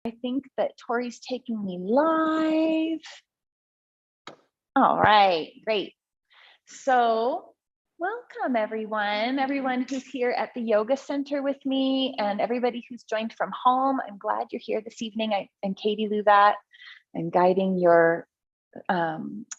I think that Tori's taking me live. All right, great. So welcome everyone who's here at the yoga center with me and everybody who's joined from home. I'm glad you're here this evening. I'm Katie Luvat. I'm guiding your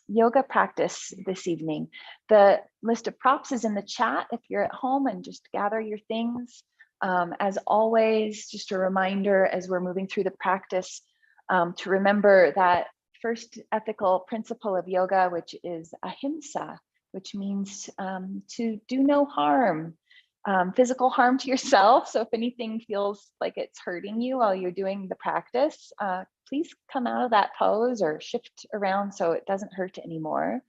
yoga practice this evening. The list of props is in the chat if you're at home, and just gather your things. As always, just a reminder as we're moving through the practice to remember that first ethical principle of yoga, which is ahimsa, which means to do no harm, physical harm to yourself. So if anything feels like it's hurting you while you're doing the practice, please come out of that pose or shift around so it doesn't hurt anymore.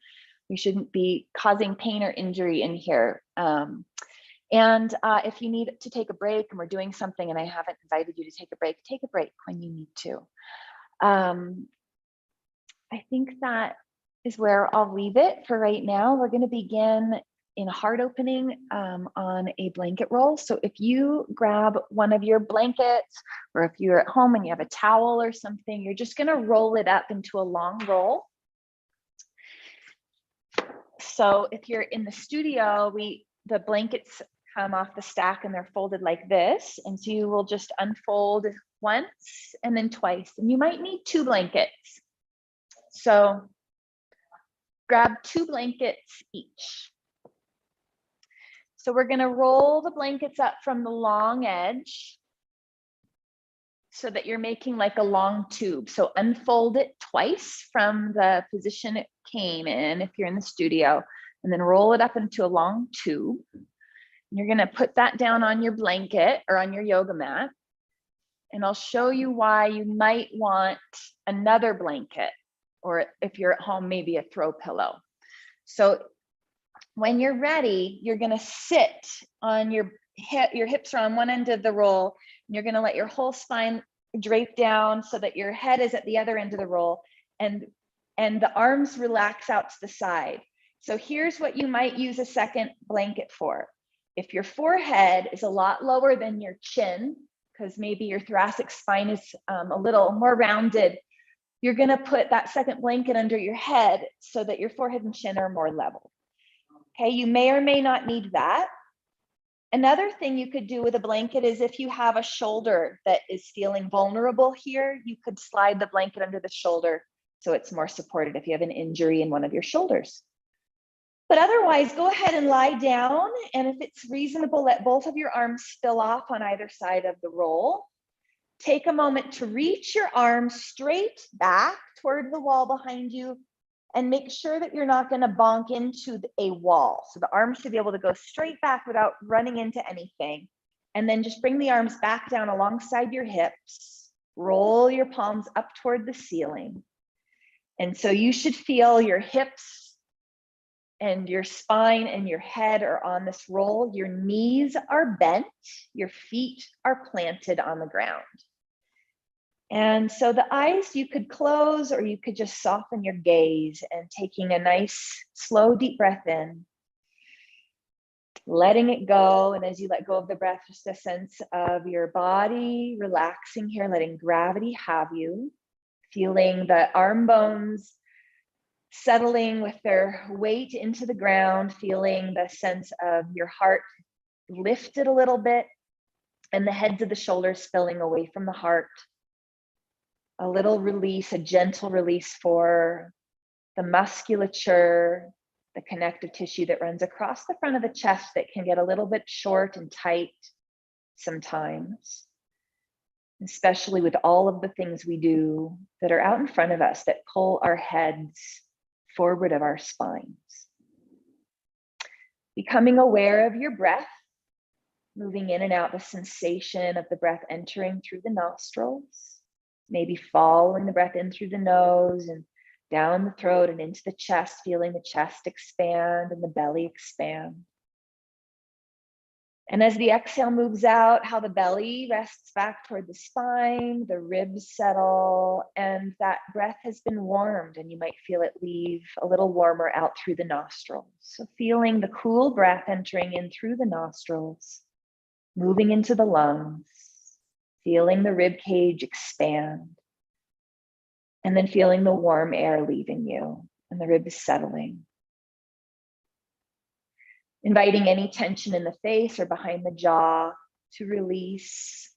We shouldn't be causing pain or injury in here. And if you need to take a break and we're doing something and I haven't invited you to take a break when you need to. I think that is where I'll leave it for right now. We're going to begin in a heart opening on a blanket roll. So if you grab one of your blankets, or if you're at home and you have a towel or something, you're just going to roll it up into a long roll. So if you're in the studio, the blankets come off the stack and they're folded like this. And so you will just unfold once and then twice. And you might need 2 blankets. So grab 2 blankets each. So we're going to roll the blankets up from the long edge so that you're making like a long tube. So unfold it twice from the position it came in if you're in the studio, and then roll it up into a long tube. You're going to put that down on your blanket or on your yoga mat. And I'll show you why you might want another blanket, or if you're at home, maybe a throw pillow. So when you're ready, you're going to sit on your hips are on one end of the roll, and you're going to let your whole spine drape down so that your head is at the other end of the roll, and the arms relax out to the side. So here's what you might use a second blanket for. If your forehead is a lot lower than your chin, because maybe your thoracic spine is a little more rounded, you're going to put that second blanket under your head so that your forehead and chin are more level. Okay, you may or may not need that. Another thing you could do with a blanket is if you have a shoulder that is feeling vulnerable here, you could slide the blanket under the shoulder so it's more supported if you have an injury in one of your shoulders. But otherwise, go ahead and lie down. And if it's reasonable, let both of your arms spill off on either side of the roll. Take a moment to reach your arms straight back toward the wall behind you, and make sure that you're not going to bonk into a wall. So the arms should be able to go straight back without running into anything. And then just bring the arms back down alongside your hips. Roll your palms up toward the ceiling. And so you should feel your hips and your spine and your head are on this roll. Your knees are bent. Your feet are planted on the ground. And so the eyes you could close, or you could just soften your gaze, and taking a nice, slow, deep breath in, letting it go. And as you let go of the breath, just a sense of your body relaxing here, letting gravity have you, feeling the arm bones settling with their weight into the ground, feeling the sense of your heart lifted a little bit and the heads of the shoulders spilling away from the heart. A little release, a gentle release for the musculature, the connective tissue that runs across the front of the chest that can get a little bit short and tight sometimes, especially with all of the things we do that are out in front of us that pull our heads forward of our spines. Becoming aware of your breath, moving in and out, the sensation of the breath entering through the nostrils, maybe following the breath in through the nose and down the throat and into the chest, feeling the chest expand and the belly expand. And as the exhale moves out, how the belly rests back toward the spine, the ribs settle, and that breath has been warmed, and you might feel it leave a little warmer out through the nostrils. So feeling the cool breath entering in through the nostrils, moving into the lungs, feeling the rib cage expand, and then feeling the warm air leaving you and the ribs settling. Inviting any tension in the face or behind the jaw to release,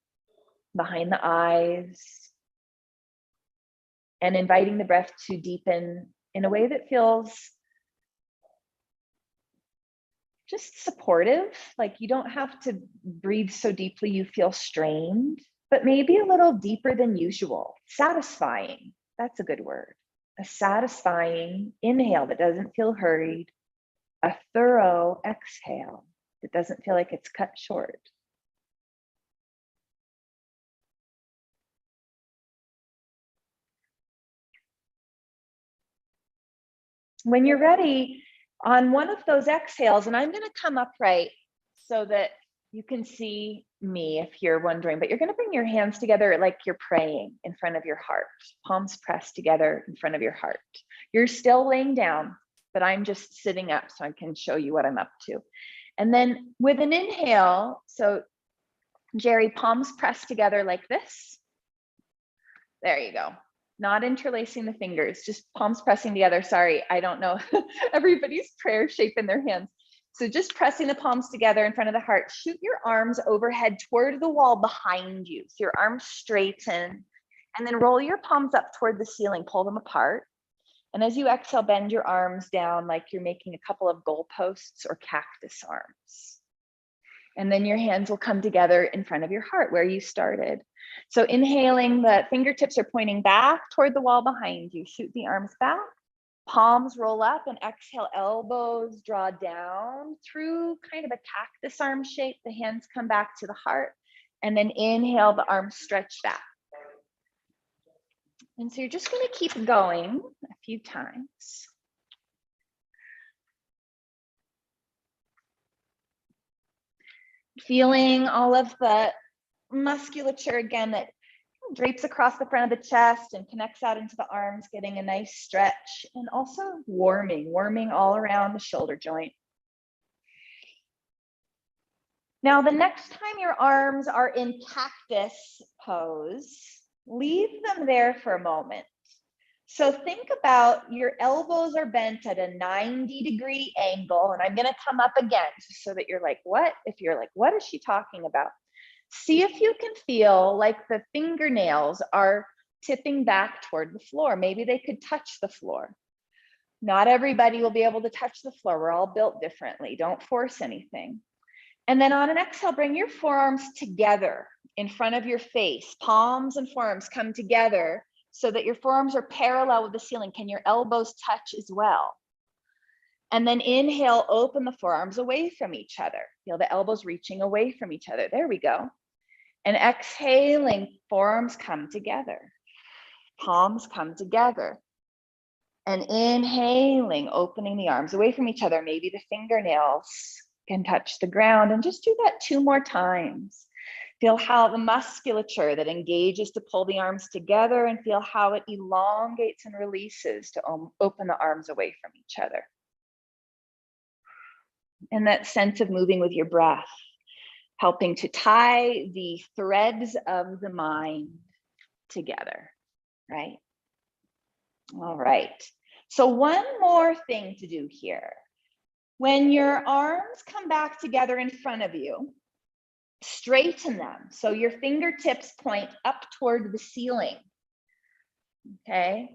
behind the eyes, and inviting the breath to deepen in a way that feels just supportive. Like you don't have to breathe so deeply you feel strained, but maybe a little deeper than usual. Satisfying, that's a good word. A satisfying inhale that doesn't feel hurried, a thorough exhale that doesn't feel like it's cut short. When you're ready, on one of those exhales, and I'm going to come upright so that you can see me if you're wondering, but you're going to bring your hands together like you're praying in front of your heart, palms pressed together in front of your heart. You're still laying down, but I'm just sitting up so I can show you what I'm up to. And then with an inhale, so Jerry, palms pressed together like this. There you go. Not interlacing the fingers, just palms pressing together. Sorry, I don't know everybody's prayer shape in their hands. So just pressing the palms together in front of the heart. Shoot your arms overhead toward the wall behind you. So your arms straighten, and then roll your palms up toward the ceiling, pull them apart. And as you exhale, bend your arms down like you're making a couple of goalposts or cactus arms. And then your hands will come together in front of your heart where you started. So inhaling, the fingertips are pointing back toward the wall behind you. Shoot the arms back, palms roll up, and exhale, elbows draw down through kind of a cactus arm shape. The hands come back to the heart, and then inhale, the arms stretch back. And so you're just going to keep going a few times. Feeling all of the musculature again that drapes across the front of the chest and connects out into the arms, getting a nice stretch, and also warming all around the shoulder joint. Now, the next time your arms are in cactus pose, leave them there for a moment. So think about your elbows are bent at a 90-degree angle, and I'm going to come up again so that you're like, what? If you're like, what is she talking about? See if you can feel like the fingernails are tipping back toward the floor. Maybe they could touch the floor. Not everybody will be able to touch the floor. We're all built differently. Don't force anything. And then on an exhale, bring your forearms together in front of your face. Palms and forearms come together so that your forearms are parallel with the ceiling. Can your elbows touch as well? And then inhale, open the forearms away from each other. Feel the elbows reaching away from each other. There we go. And exhaling, forearms come together. Palms come together. And inhaling, opening the arms away from each other. Maybe the fingernails can touch the ground, and just do that 2 more times. Feel how the musculature that engages to pull the arms together, and feel how it elongates and releases to open the arms away from each other. And that sense of moving with your breath, helping to tie the threads of the mind together, right? All right. So one more thing to do here. When your arms come back together in front of you, straighten them. So your fingertips point up toward the ceiling. Okay.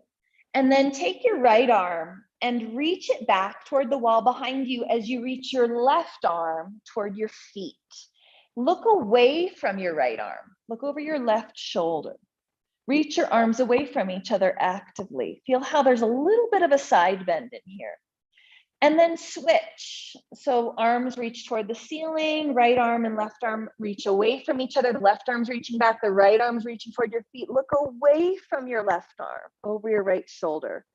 And then take your right arm and reach it back toward the wall behind you as you reach your left arm toward your feet. Look away from your right arm. Look over your left shoulder. Reach your arms away from each other actively. Feel how there's a little bit of a side bend in here. And then switch. So arms reach toward the ceiling, right arm and left arm reach away from each other. The left arm's reaching back, the right arm's reaching toward your feet. Look away from your left arm, over your right shoulder.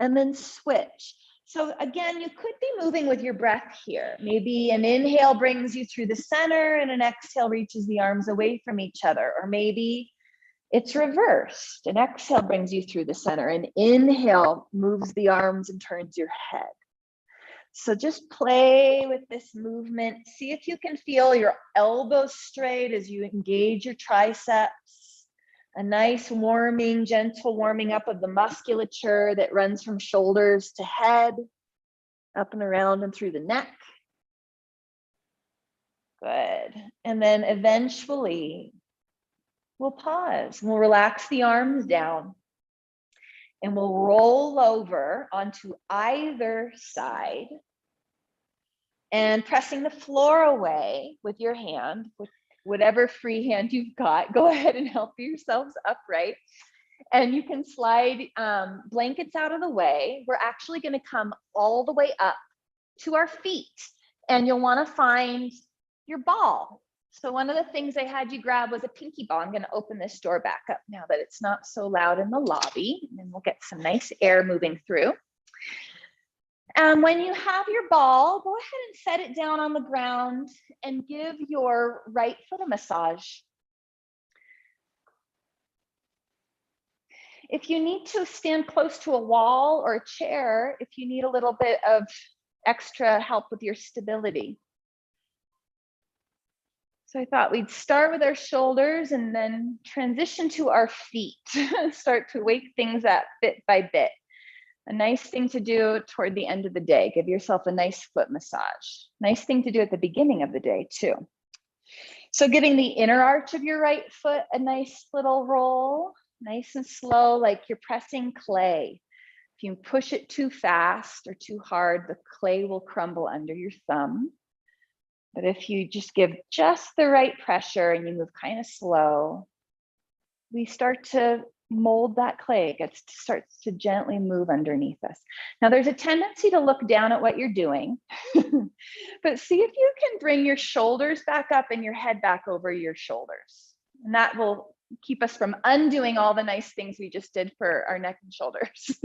And then switch. So again, you could be moving with your breath here. Maybe an inhale brings you through the center and an exhale reaches the arms away from each other. Or maybe it's reversed. An exhale brings you through the center. An inhale moves the arms and turns your head. So just play with this movement. See if you can feel your elbows straight as you engage your triceps. A nice warming, gentle warming up of the musculature that runs from shoulders to head, up and around and through the neck. Good. And then eventually we'll pause. We'll relax the arms down and we'll roll over onto either side and pressing the floor away with your hand, with whatever free hand you've got. Go ahead and help yourselves upright. And you can slide blankets out of the way. We're actually going to come all the way up to our feet, and you'll want to find your ball. So one of the things I had you grab was a pinky ball. I'm going to open this door back up now that it's not so loud in the lobby, and we'll get some nice air moving through. When you have your ball, go ahead and set it down on the ground and give your right foot a massage. If you need to stand close to a wall or a chair, if you need a little bit of extra help with your stability. So I thought we'd start with our shoulders and then transition to our feet, start to wake things up bit by bit. A nice thing to do toward the end of the day. Give yourself a nice foot massage. Nice thing to do at the beginning of the day too. So giving the inner arch of your right foot a nice little roll, nice and slow, like you're pressing clay. If you push it too fast or too hard, the clay will crumble under your thumb. But if you just give just the right pressure and you move kind of slow, we start to mold that clay. It starts to gently move underneath us. Now there's a tendency to look down at what you're doing, but see if you can bring your shoulders back up and your head back over your shoulders. And that will keep us from undoing all the nice things we just did for our neck and shoulders.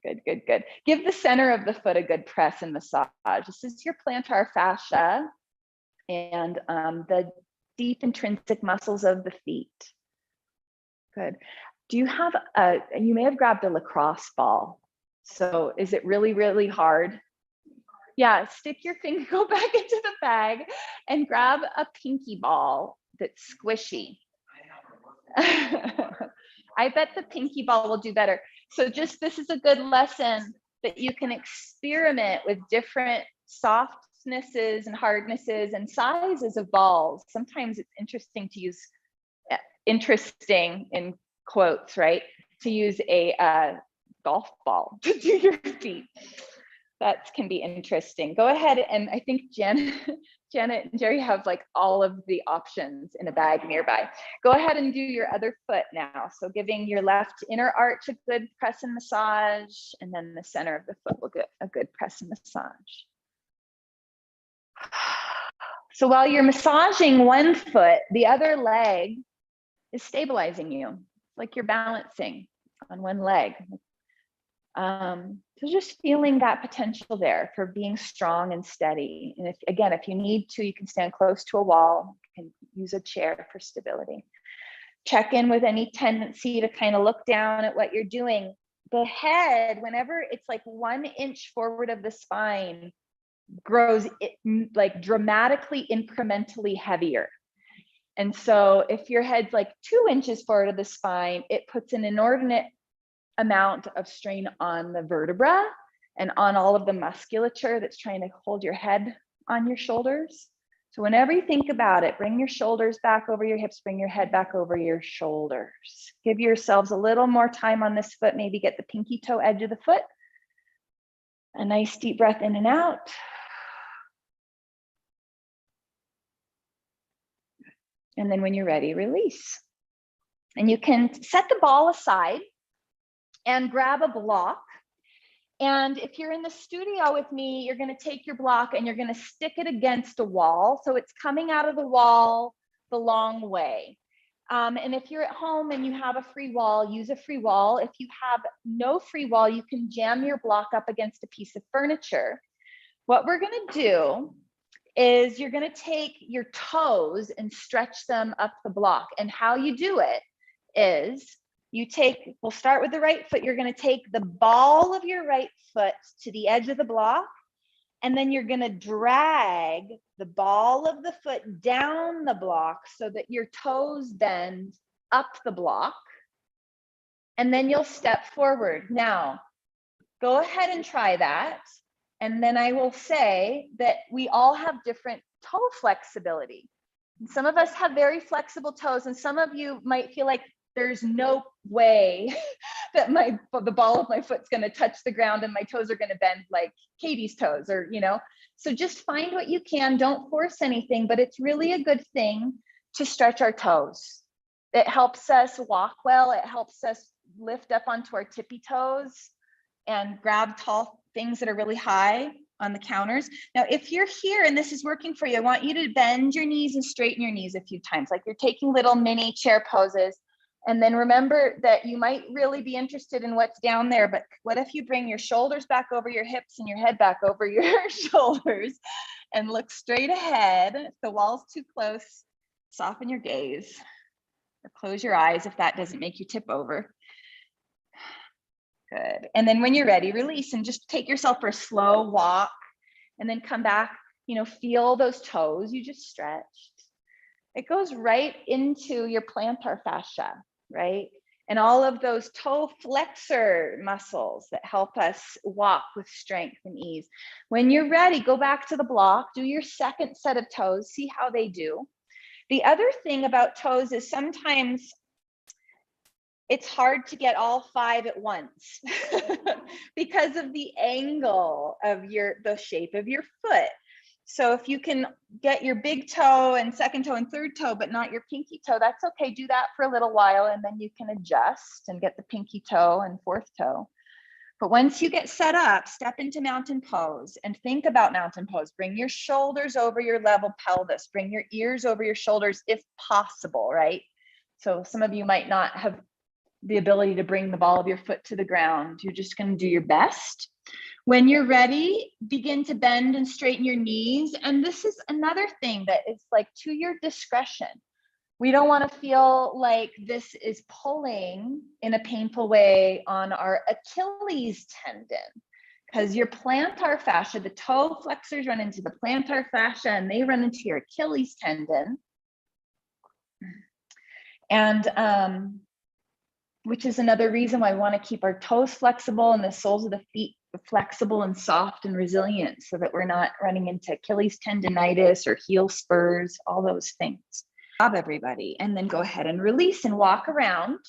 Good, good, good. Give the center of the foot a good press and massage. This is your plantar fascia and the deep intrinsic muscles of the feet. Good. Do you have you may have grabbed a lacrosse ball. So is it really, really hard? Yeah, stick your finger, go back into the bag and grab a pinky ball that's squishy. I bet the pinky ball will do better. So just, this is a good lesson that you can experiment with different softnesses and hardnesses and sizes of balls. Sometimes it's interesting to use, interesting in quotes, right? To use a golf ball to do your feet. That can be interesting. Go ahead, and I think Janet and Jerry have like all of the options in a bag nearby. Go ahead and do your other foot now. So giving your left inner arch a good press and massage, and then the center of the foot will get a good press and massage. So while you're massaging one foot, the other leg is stabilizing you, like you're balancing on one leg. So just feeling that potential there for being strong and steady. And if you need to, you can stand close to a wall, you can use a chair for stability. Check in with any tendency to kind of look down at what you're doing. The head, whenever it's like 1 inch forward of the spine, grows like dramatically, incrementally heavier. And so if your head's like 2 inches forward of the spine, it puts an inordinate amount of strain on the vertebra and on all of the musculature that's trying to hold your head on your shoulders. So whenever you think about it, bring your shoulders back over your hips, bring your head back over your shoulders. Give yourselves a little more time on this foot, maybe get the pinky toe edge of the foot. A nice deep breath in and out. And then when you're ready, release. And you can set the ball aside and grab a block. And if you're in the studio with me, you're going to take your block and you're going to stick it against a wall. So it's coming out of the wall the long way. And if you're at home and you have a free wall, use a free wall. If you have no free wall, you can jam your block up against a piece of furniture. What we're going to do is you're going to take your toes and stretch them up the block. And how you do it is we'll start with the right foot. You're going to take the ball of your right foot to the edge of the block, and then you're going to drag the ball of the foot down the block so that your toes bend up the block, and then you'll step forward. Now, go ahead and try that. And then I will say that we all have different toe flexibility. And some of us have very flexible toes, and some of you might feel like there's no way that the ball of my foot's going to touch the ground and my toes are going to bend like Katie's toes, or, you know. So just find what you can. Don't force anything, but it's really a good thing to stretch our toes. It helps us walk well. It helps us lift up onto our tippy toes and grab tall things that are really high on the counters. Now, if you're here and this is working for you, I want you to bend your knees and straighten your knees a few times, like you're taking little mini chair poses. And then remember that you might really be interested in what's down there, but what if you bring your shoulders back over your hips and your head back over your shoulders and look straight ahead? If the wall's too close, soften your gaze or close your eyes if that doesn't make you tip over. Good. And then when you're ready, release and just take yourself for a slow walk and then come back, you know, feel those toes you just stretched. It goes right into your plantar fascia, right? And all of those toe flexor muscles that help us walk with strength and ease. When you're ready, go back to the block, do your second set of toes, see how they do. The other thing about toes is sometimes it's hard to get all 5 at once because of the angle of the shape of your foot. So if you can get your big toe and second toe and third toe, but not your pinky toe, that's okay. Do that for a little while and then you can adjust and get the pinky toe and fourth toe. But once you get set up, step into mountain pose and think about mountain pose. Bring your shoulders over your level pelvis. Bring your ears over your shoulders if possible, right? So some of you might not have the ability to bring the ball of your foot to the ground. You're just going to do your best. When you're ready, begin to bend and straighten your knees. And this is another thing that is like to your discretion. We don't want to feel like this is pulling in a painful way on our Achilles tendon, because your plantar fascia, the toe flexors run into the plantar fascia and they run into your Achilles tendon. And which is another reason why we want to keep our toes flexible and the soles of the feet flexible and soft and resilient so that we're not running into Achilles tendonitis or heel spurs, all those things. Stop, everybody, and then go ahead and release and walk around.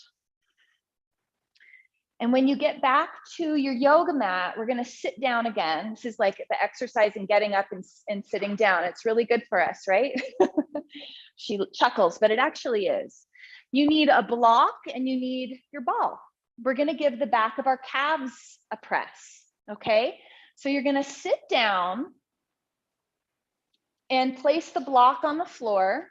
And when you get back to your yoga mat, we're going to sit down again. This is like the exercise in getting up and sitting down. It's really good for us, right? She chuckles, but it actually is. You need a block and you need your ball. We're going to give the back of our calves a press, okay? So you're going to sit down and place the block on the floor.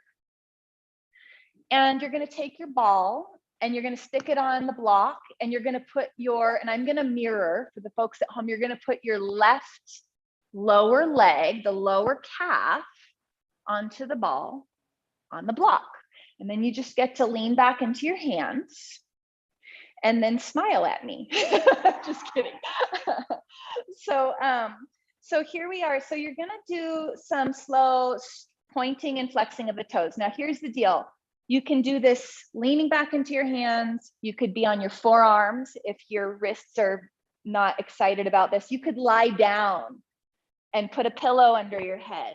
And you're going to take your ball and you're going to stick it on the block and you're going to put and I'm going to mirror for the folks at home, you're going to put your left lower leg, the lower calf, onto the ball on the block. And then you just get to lean back into your hands and then smile at me. Just kidding. So here we are. So you're going to do some slow pointing and flexing of the toes. Now here's the deal. You can do this leaning back into your hands. You could be on your forearms if your wrists are not excited about this. You could lie down and put a pillow under your head,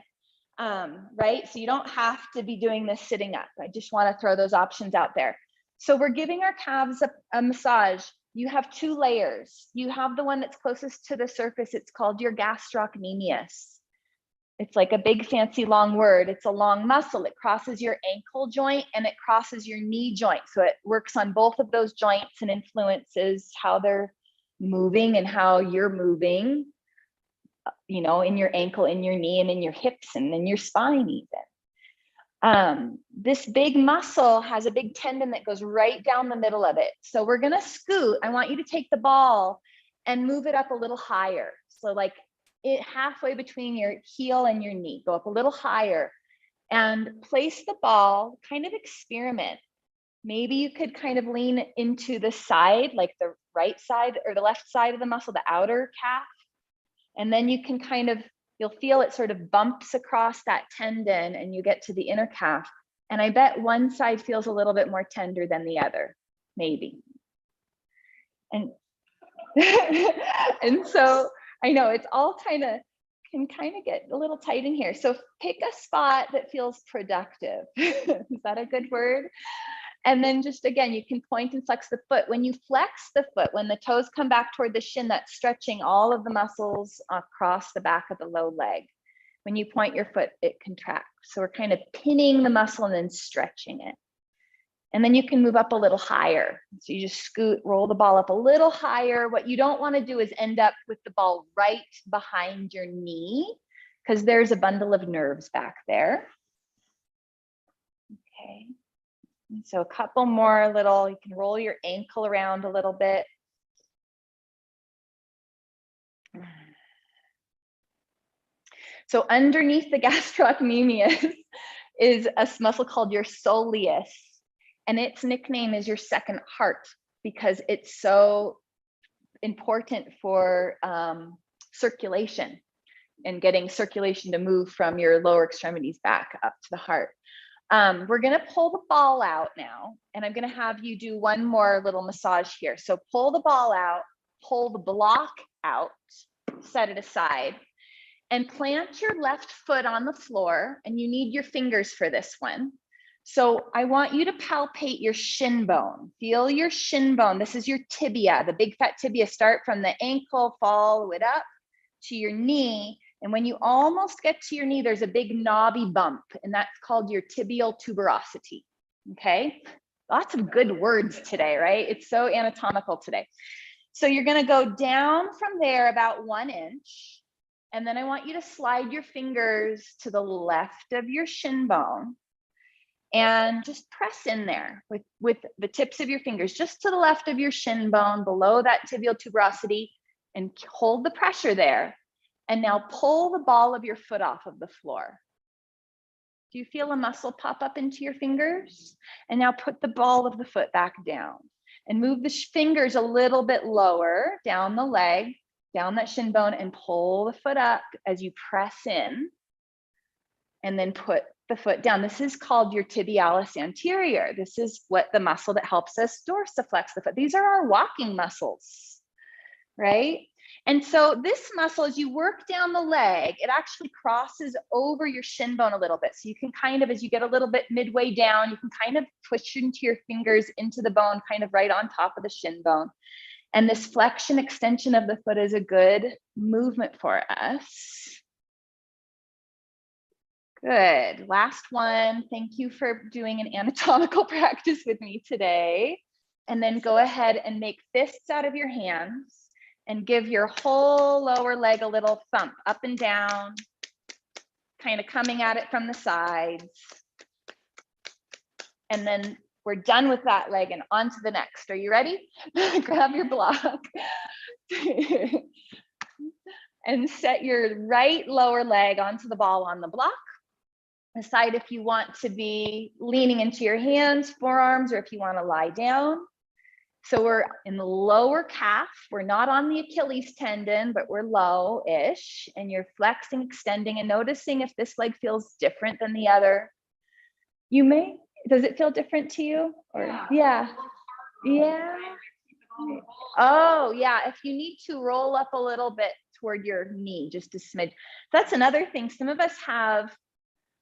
right? So you don't have to be doing this sitting up. I just want to throw those options out there. So we're giving our calves a massage. You have 2 layers. You have the one that's closest to the surface. It's called your gastrocnemius. It's like a big fancy long word. It's a long muscle. It crosses your ankle joint and it crosses your knee joint. So it works on both of those joints and influences how they're moving and how you're moving, you know, in your ankle, in your knee, and in your hips and in your spine even. This big muscle has a big tendon that goes right down the middle of it. So we're going to scoot. I want you to take the ball and move it up a little higher. So like halfway between your heel and your knee, go up a little higher and place the ball, kind of experiment. Maybe you could kind of lean into the side, like the right side or the left side of the muscle, the outer calf. And then you can kind of, you'll feel it sort of bumps across that tendon and you get to the inner calf. And I bet one side feels a little bit more tender than the other, maybe. And, and so I know it's all can kind of get a little tight in here. So pick a spot that feels productive. Is that a good word? And then just again, you can point and flex the foot. When you flex the foot, when the toes come back toward the shin, that's stretching all of the muscles across the back of the low leg. When you point your foot, it contracts. So we're kind of pinning the muscle and then stretching it. And then you can move up a little higher. So you just scoot, roll the ball up a little higher. What you don't want to do is end up with the ball right behind your knee, because there's a bundle of nerves back there. Okay. And so a couple more little, you can roll your ankle around a little bit. So underneath the gastrocnemius is a muscle called your soleus, and its nickname is your second heart because it's so important for circulation and getting circulation to move from your lower extremities back up to the heart. We're gonna pull the ball out now, and I'm gonna have you do one more little massage here. So pull the ball out, pull the block out, set it aside, and plant your left foot on the floor, and you need your fingers for this one. So I want you to palpate your shin bone. Feel your shin bone. This is your tibia, the big fat tibia. Start from the ankle, follow it up to your knee. And when you almost get to your knee, there's a big knobby bump, and that's called your tibial tuberosity, okay? Lots of good words today, right? It's so anatomical today. So you're gonna go down from there about 1 inch, and then I want you to slide your fingers to the left of your shin bone and just press in there with the tips of your fingers, just to the left of your shin bone, below that tibial tuberosity, and hold the pressure there. And now pull the ball of your foot off of the floor. Do you feel a muscle pop up into your fingers? And now put the ball of the foot back down and move the fingers a little bit lower down the leg, down that shin bone, and pull the foot up as you press in, and then put the foot down. This is called your tibialis anterior. This is what the muscle that helps us dorsiflex the foot. These are our walking muscles, right? And so this muscle, as you work down the leg, it actually crosses over your shin bone a little bit. So you can kind of, as you get a little bit midway down, you can kind of push into your fingers into the bone, kind of right on top of the shin bone. And this flexion extension of the foot is a good movement for us. Good. Last one. Thank you for doing an anatomical practice with me today. And then go ahead and make fists out of your hands and give your whole lower leg a little thump up and down, kind of coming at it from the sides. And then we're done with that leg and on to the next. Are you ready? Grab your block. And set your right lower leg onto the ball on the block. Decide if you want to be leaning into your hands, forearms, or if you want to lie down. So we're in the lower calf. We're not on the Achilles tendon, but we're low-ish, and you're flexing, extending, and noticing if this leg feels different than the other. You may, does it feel different to you? Or yeah. Oh yeah, if you need to roll up a little bit toward your knee, just a smidge. That's another thing. Some of us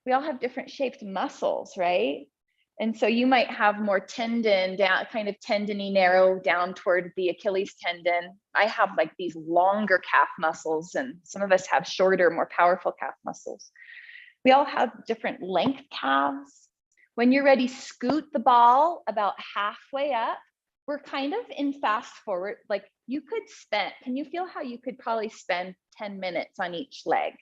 we all have different shaped muscles, right? And so you might have more tendon down, kind of tendony narrow down toward the Achilles tendon. I have like these longer calf muscles, and some of us have shorter, more powerful calf muscles. We all have different length calves. When you're ready, scoot the ball about halfway up. We're kind of in fast forward, like you could can you feel how you could probably spend 10 minutes on each leg?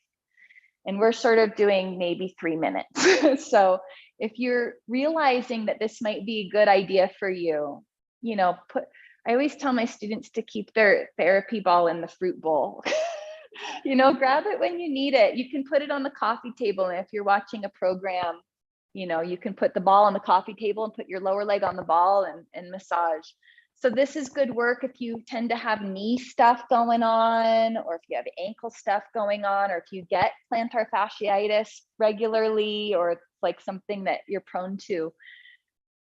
And we're sort of doing maybe 3 minutes. So if you're realizing that this might be a good idea for you, I always tell my students to keep their therapy ball in the fruit bowl. Grab it when you need it. You can put it on the coffee table. And if you're watching a program, You know, you can put the ball on the coffee table and put your lower leg on the ball and massage. So this is good work if you tend to have knee stuff going on, or if you have ankle stuff going on, or if you get plantar fasciitis regularly, or it's like something that you're prone to.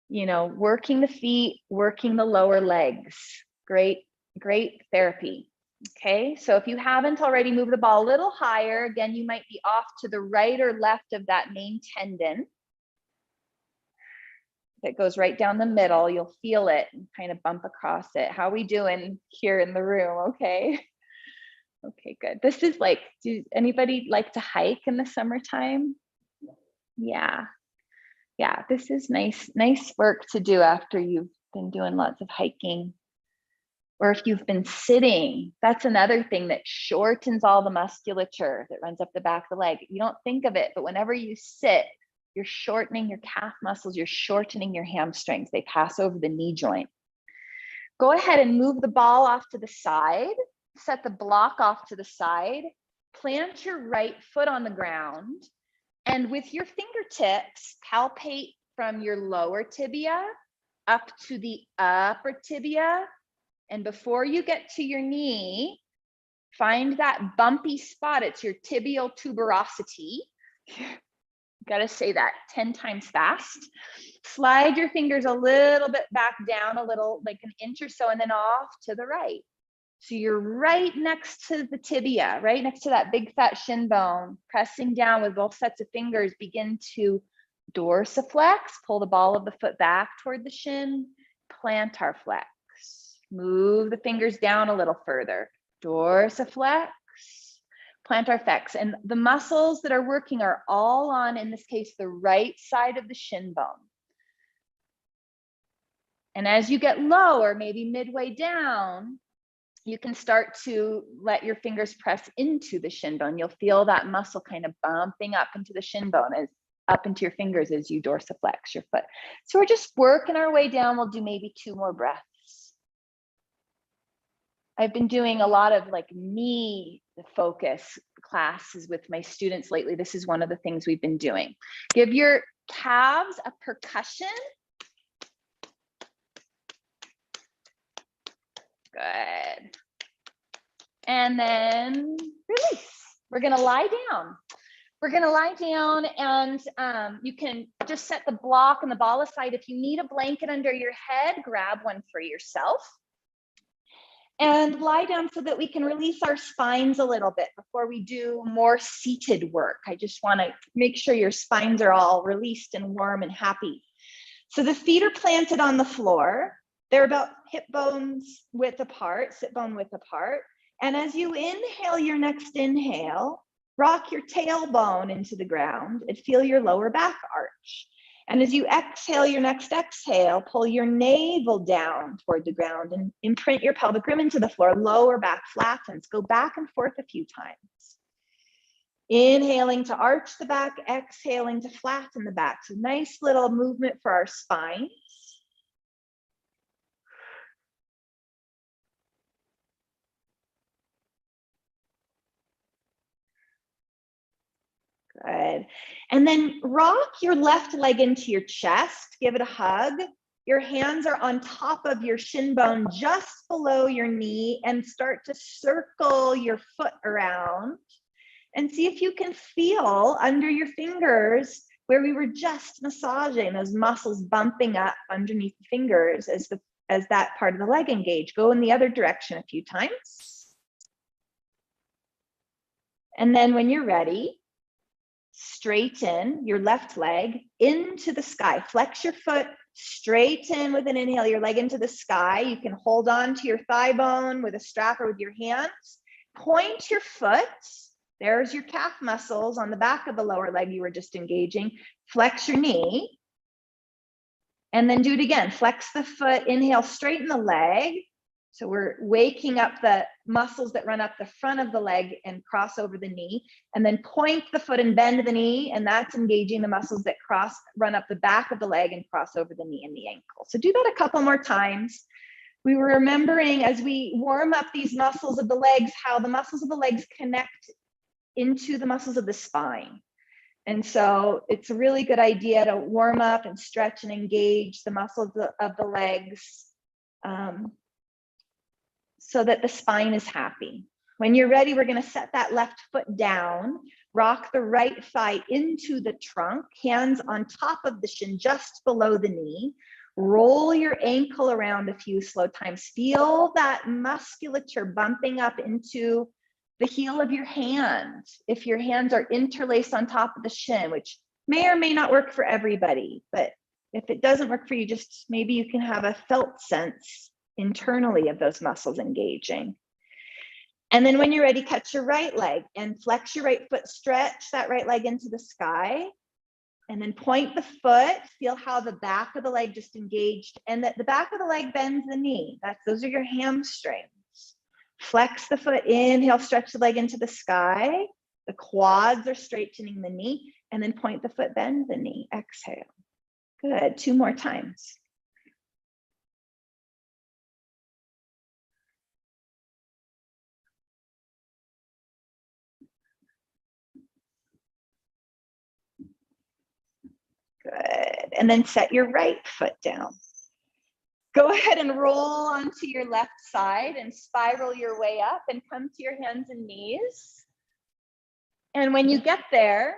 You know, working the feet, working the lower legs. Great therapy. Okay, so if you haven't already, move the ball a little higher. Again, you might be off to the right or left of that main tendon that goes right down the middle. You'll feel it and kind of bump across it. How are we doing here in the room? Okay. Okay, good. This is like, do anybody like to hike in the summertime? Yeah. Yeah, this is nice work to do after you've been doing lots of hiking. Or if you've been sitting, that's another thing that shortens all the musculature that runs up the back of the leg. You don't think of it, but whenever you sit, you're shortening your calf muscles, you're shortening your hamstrings. They pass over the knee joint. Go ahead and move the ball off to the side, set the block off to the side, plant your right foot on the ground, and with your fingertips, palpate from your lower tibia up to the upper tibia. And before you get to your knee, find that bumpy spot. It's your tibial tuberosity. Got to say that 10 times fast. Slide your fingers a little bit back down, a little, like an inch or so, and then off to the right. So you're right next to the tibia, right next to that big fat shin bone, pressing down with both sets of fingers. Begin to dorsiflex, pull the ball of the foot back toward the shin, plantar flex. Move the fingers down a little further, dorsiflex, plantar flex. And the muscles that are working are all on, in this case, the right side of the shin bone. And as you get lower, maybe midway down, you can start to let your fingers press into the shin bone. You'll feel that muscle kind of bumping up into the shin bone, as up into your fingers as you dorsiflex your foot. So we're just working our way down. We'll do maybe 2 more breaths. I've been doing a lot of like knee focus classes with my students lately. This is one of the things we've been doing. Give your calves a percussion. Good. And then release. We're gonna lie down. We're gonna lie down, and you can just set the block and the ball aside. If you need a blanket under your head, grab one for yourself. And lie down so that we can release our spines a little bit before we do more seated work. I just wanna make sure your spines are all released and warm and happy. So the feet are planted on the floor. They're about hip bones width apart, sit bone width apart. And as you inhale your next inhale, rock your tailbone into the ground and feel your lower back arch. And as you exhale your next exhale, pull your navel down toward the ground and imprint your pelvic rim into the floor. Lower back flattens. Go back and forth a few times. Inhaling to arch the back, exhaling to flatten the back. So nice little movement for our spines. Good. And then rock your left leg into your chest, give it a hug. Your hands are on top of your shin bone, just below your knee, and start to circle your foot around. And see if you can feel under your fingers where we were just massaging, those muscles bumping up underneath the fingers as that part of the leg engage. Go in the other direction a few times. And then when you're ready, straighten your left leg into the sky. Flex your foot, straighten with an inhale, your leg into the sky. You can hold on to your thigh bone with a strap or with your hands. Point your foot. There's your calf muscles on the back of the lower leg you were just engaging. Flex your knee. And then do it again. Flex the foot, inhale, straighten the leg. So we're waking up the muscles that run up the front of the leg and cross over the knee, and then point the foot and bend the knee, and that's engaging the muscles that run up the back of the leg and cross over the knee and the ankle. So do that a couple more times. We were remembering as we warm up these muscles of the legs, how the muscles of the legs connect into the muscles of the spine. And so it's a really good idea to warm up and stretch and engage the muscles of the legs so that the spine is happy. When you're ready, we're going to set that left foot down, rock the right thigh into the trunk, hands on top of the shin, just below the knee. Roll your ankle around a few slow times. Feel that musculature bumping up into the heel of your hand. If your hands are interlaced on top of the shin, which may or may not work for everybody, but if it doesn't work for you, just maybe you can have a felt sense internally of those muscles engaging. And then when you're ready, catch your right leg and flex your right foot, stretch that right leg into the sky. And then point the foot, feel how the back of the leg just engaged and that the back of the leg bends the knee. Those are your hamstrings. Flex the foot, inhale, stretch the leg into the sky. The quads are straightening the knee and then point the foot, bend the knee, exhale. Good, 2 more times. Good, and then set your right foot down. Go ahead and roll onto your left side and spiral your way up and come to your hands and knees. And when you get there,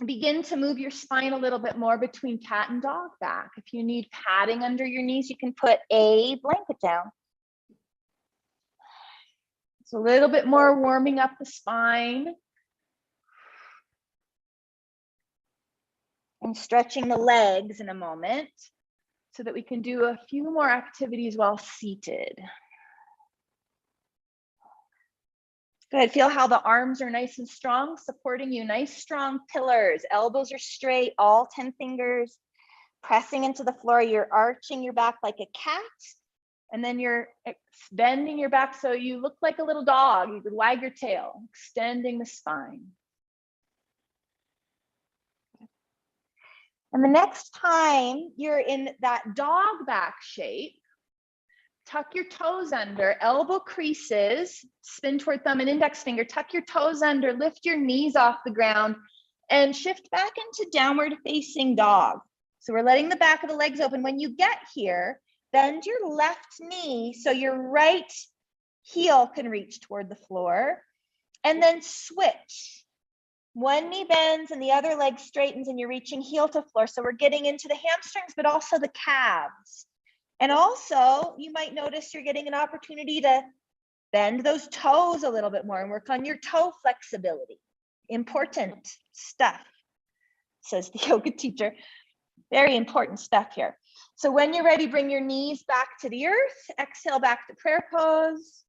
begin to move your spine a little bit more between cat and dog back. If you need padding under your knees, you can put a blanket down. It's a little bit more warming up the spine. And stretching the legs in a moment so that we can do a few more activities while seated. Good, feel how the arms are nice and strong, supporting you, nice strong pillars. Elbows are straight, all 10 fingers, pressing into the floor. You're arching your back like a cat, and then you're bending your back so you look like a little dog. You could wag your tail, extending the spine. And the next time you're in that dog back shape, tuck your toes under, elbow creases, spin toward thumb and index finger, tuck your toes under, lift your knees off the ground, and shift back into downward facing dog. So we're letting the back of the legs open. When you get here, bend your left knee so your right heel can reach toward the floor, and then switch. One knee bends and the other leg straightens and you're reaching heel to floor. So we're getting into the hamstrings, but also the calves. And also you might notice you're getting an opportunity to bend those toes a little bit more and work on your toe flexibility. Important stuff, says the yoga teacher. Very important stuff here. So when you're ready, bring your knees back to the earth. Exhale back to prayer pose.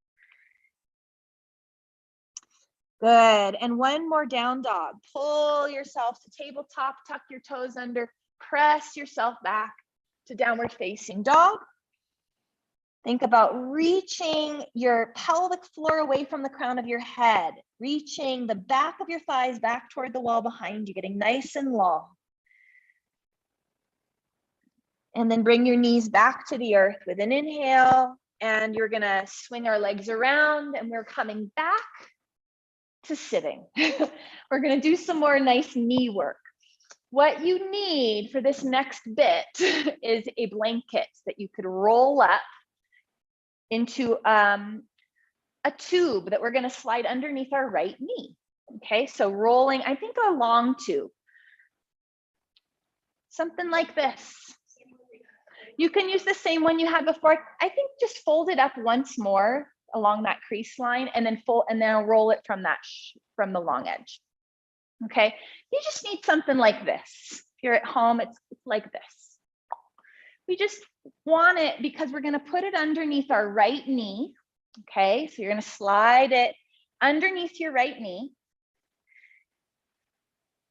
Good, and one more down dog. Pull yourself to tabletop, tuck your toes under, press yourself back to downward facing dog. Think about reaching your pelvic floor away from the crown of your head, reaching the back of your thighs back toward the wall behind you, getting nice and long. And then bring your knees back to the earth with an inhale, and you're gonna swing our legs around and we're coming back to sitting. We're going to do some more nice knee work. What you need for this next bit is a blanket that you could roll up into a tube that we're going to slide underneath our right knee. Okay, so rolling, I think a long tube. Something like this. You can use the same one you had before. I think just fold it up once more along that crease line and then fold, and then I'll roll it from from the long edge. Okay, you just need something like this. If you're at home, it's like this. We just want it because we're going to put it underneath our right knee. Okay, so you're going to slide it underneath your right knee.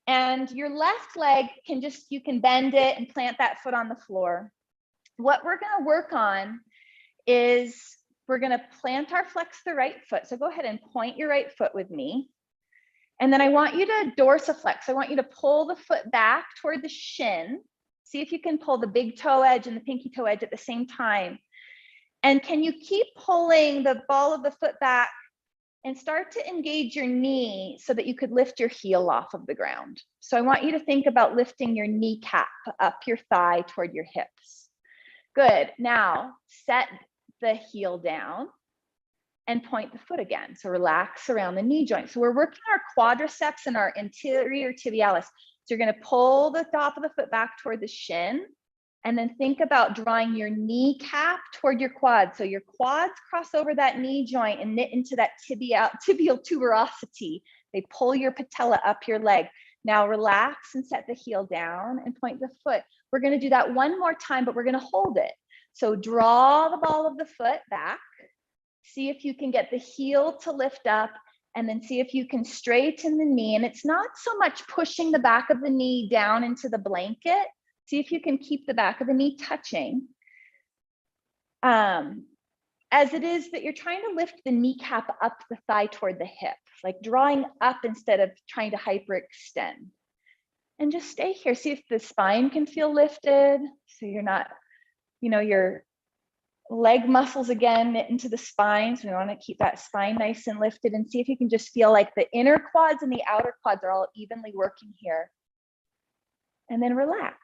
And your left leg can you can bend it and plant that foot on the floor. What we're going to work on is we're going to plant our flex the right foot. So go ahead and point your right foot with me. And then I want you to dorsiflex. I want you to pull the foot back toward the shin. See if you can pull the big toe edge and the pinky toe edge at the same time. And can you keep pulling the ball of the foot back and start to engage your knee so that you could lift your heel off of the ground. So I want you to think about lifting your kneecap up your thigh toward your hips. Good. Now set the heel down and point the foot again. So relax around the knee joint. So we're working our quadriceps and our anterior tibialis. So you're going to pull the top of the foot back toward the shin, and then think about drawing your kneecap toward your quad. So your quads cross over that knee joint and knit into that tibial tuberosity. They pull your patella up your leg. Now relax and set the heel down and point the foot. We're going to do that one more time, but we're going to hold it. So draw the ball of the foot back. See if you can get the heel to lift up, and then see if you can straighten the knee. And it's not so much pushing the back of the knee down into the blanket. See if you can keep the back of the knee touching. As it is that you're trying to lift the kneecap up the thigh toward the hip, like drawing up instead of trying to hyperextend. And just stay here. See if the spine can feel lifted. So you're not, your leg muscles again knit into the spine. So we want to keep that spine nice and lifted, and see if you can just feel like the inner quads and the outer quads are all evenly working here. And then relax.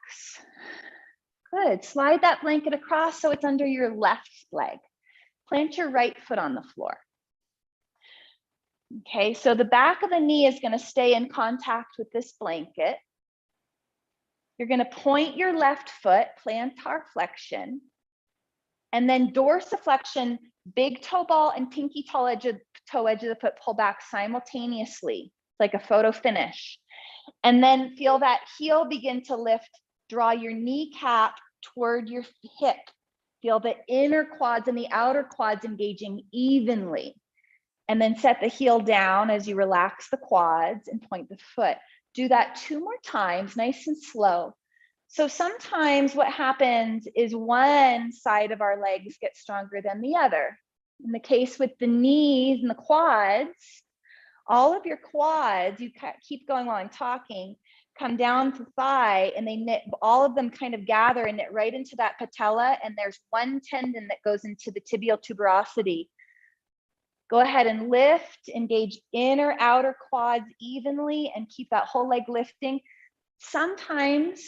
Good. Slide that blanket across so it's under your left leg. Plant your right foot on the floor. Okay, so the back of the knee is going to stay in contact with this blanket. You're going to point your left foot, plantar flexion, and then dorsiflexion, big toe ball and pinky toe edge of the foot pull back simultaneously, like a photo finish. And then feel that heel begin to lift. Draw your kneecap toward your hip. Feel the inner quads and the outer quads engaging evenly. And then set the heel down as you relax the quads and point the foot. Do that 2 more times, nice and slow. So sometimes what happens is one side of our legs get stronger than the other. In the case with the knees and the quads, all of your quads, you keep going while I'm talking, come down to thigh, and they knit, all of them kind of gather and knit right into that patella, and there's one tendon that goes into the tibial tuberosity. Go ahead and lift, engage inner, outer quads evenly, and keep that whole leg lifting. Sometimes